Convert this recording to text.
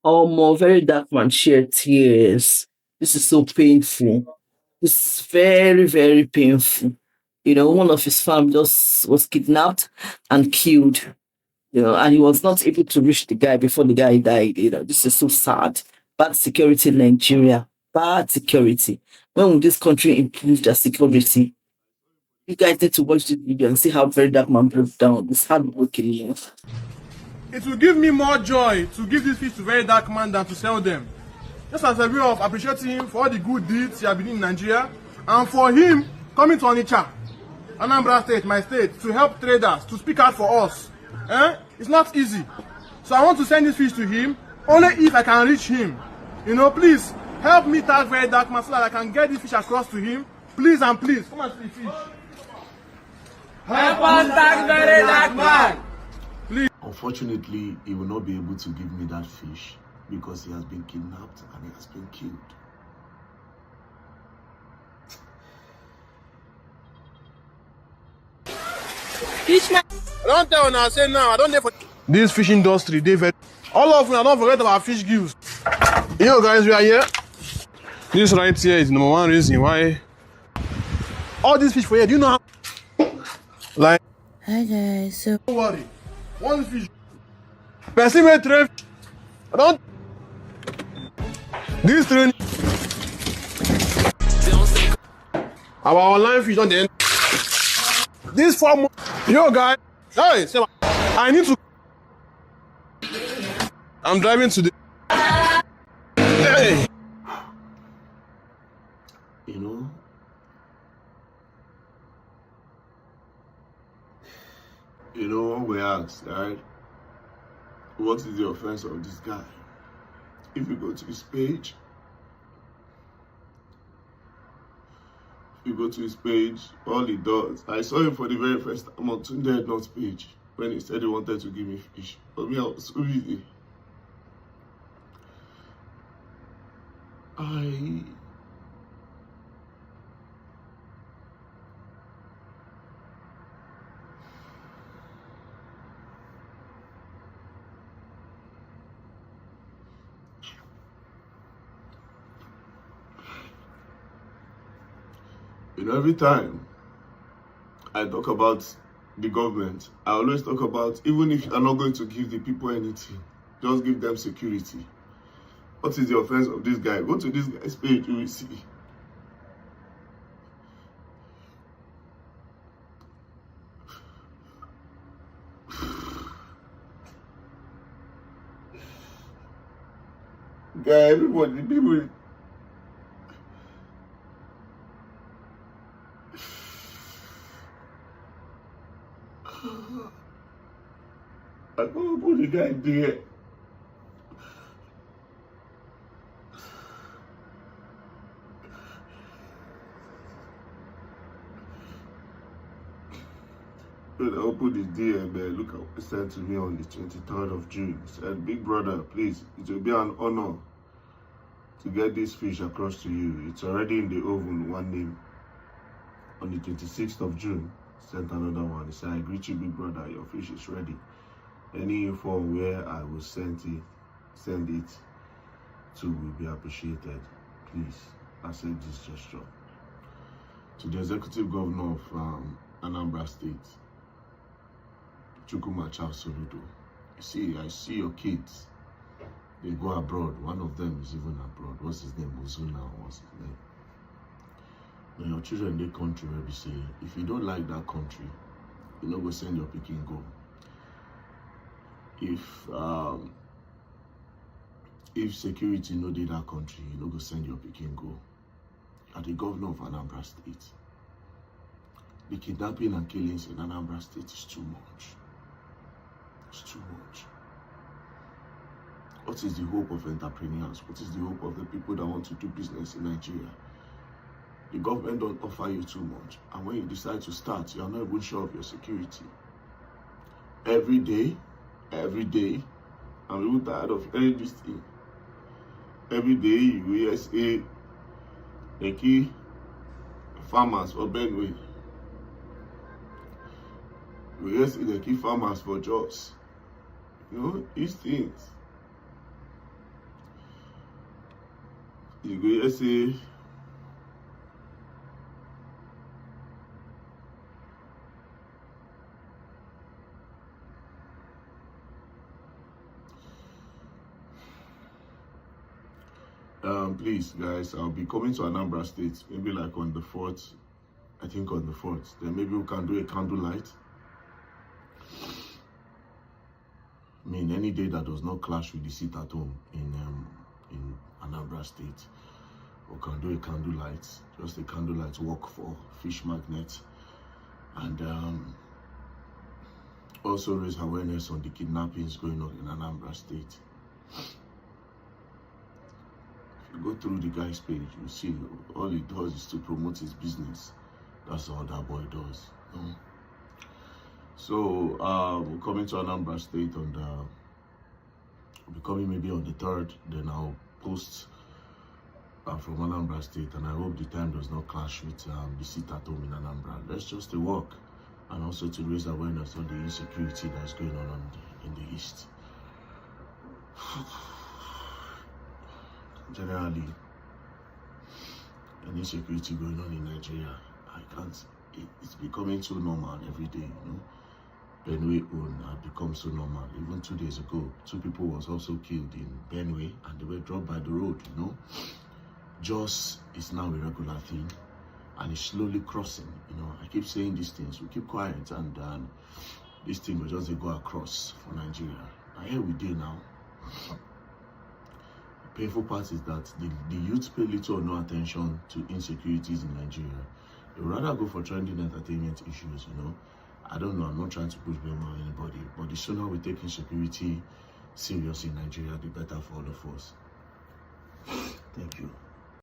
Very dark man shed tears. This is so painful. This is very, very painful. One of his fam just was kidnapped and killed. And he was not able to reach the guy before the guy died. This is so sad. Bad security in Nigeria. Bad security. When will this country improve their security? You guys need to watch this video and see how very dark man broke down. It's heartbreaking. It will give me more joy to give this fish to Very Dark Man than to sell them. Just as a way of appreciating him for all the good deeds he has been doing in Nigeria, and for him coming to Onitsha, Anambra State, my state, to help traders, to speak out for us. It's not easy. So I want to send this fish to him, only if I can reach him. Please help me tag Very Dark Man so that I can get this fish across to him. Please and please, come and see the fish. Help us tag Very Dark Man! Unfortunately, he will not be able to give me that fish because he has been kidnapped and he has been killed. I don't tell now, say now, I don't know for this fish industry, David. All of you, I don't forget about fish gills. Guys, we are here. This right here is number one reason why all these fish for here, do you know how? Like, Hi guys, so don't worry. One fish. Person may trade. I don't. This train. Our online fish on the end. This farm. Guys. Hey, say, I need to. I'm driving today. Hey. When we asked, right? What is the offense of this guy? If you go to his page, all he does, I saw him for the very first time on Tunde Ednot's page when he said he wanted to give me fish. For me, I was so easy. Every time I talk about the government, I always talk about, even if you're not going to give the people anything, just give them security. What is the offense of this guy? Go to this guy's page, you will see. Guy, everybody, people. I can't put the guy there. I'll put it there, man. Look at what he sent to me on the 23rd of June. He said, big brother, please, it will be an honor to get this fish across to you. It's already in the oven, one name. On the 26th of June, sent another one. He said, I greet you, big brother, your fish is ready. Any info where I will send it to will be appreciated. Please accept this gesture. To the executive governor of Anambra State, Chukuma Charles Soludo. I see your kids. They go abroad. One of them is even abroad. What's his name? Ozuna. What's his name? When your children in the country will be saying, if you don't like that country, you know go send your pikin go. If security no dey that country, you know go send your pikin go. You are the governor of Anambra State. The kidnapping and killings in Anambra State is too much. It's too much. What is the hope of entrepreneurs? What is the hope of the people that want to do business in Nigeria? The government don't offer you too much. And when you decide to start, you are not even sure of your security. Every day, I'm even tired of hearing this thing. Every day, you say, they kill farmers for Benue. We say they kill farmers for jobs. These things. You go say please guys, I'll be coming to Anambra State maybe like on the 4th. I think on the 4th. Then maybe we can do a candlelight. I mean, any day that does not clash with the sit at home in Anambra State, we can do a candlelight, just a candlelight walk for fish magnet, and also raise awareness on the kidnappings going on in Anambra State. If you go through the guy's page, you see all he does is to promote his business. That's all that boy does. You know? So we're coming to Anambra State on the, we'll be coming maybe on the 3rd. Then I'll post from Anambra State, and I hope the time does not clash with the sit at home in Anambra. Let's just work, and also to raise awareness on the insecurity that's going on in the East. Generally, an insecurity going on in Nigeria. I can't. It's becoming so normal every day, you know. Benue own had become so normal. Even 2 days ago, 2 people was also killed in Benue, and they were dropped by the road, you know. Just is now a regular thing, and it's slowly crossing, you know. I keep saying these things, we keep quiet, and this thing will just go across for Nigeria. And here we do now. The painful part is that the youth pay little or no attention to insecurities in Nigeria. They would rather go for trending entertainment issues, you know. I don't know, I'm not trying to push blame on anybody, but the sooner we take insecurity serious in Nigeria, the better for all of us. Thank you.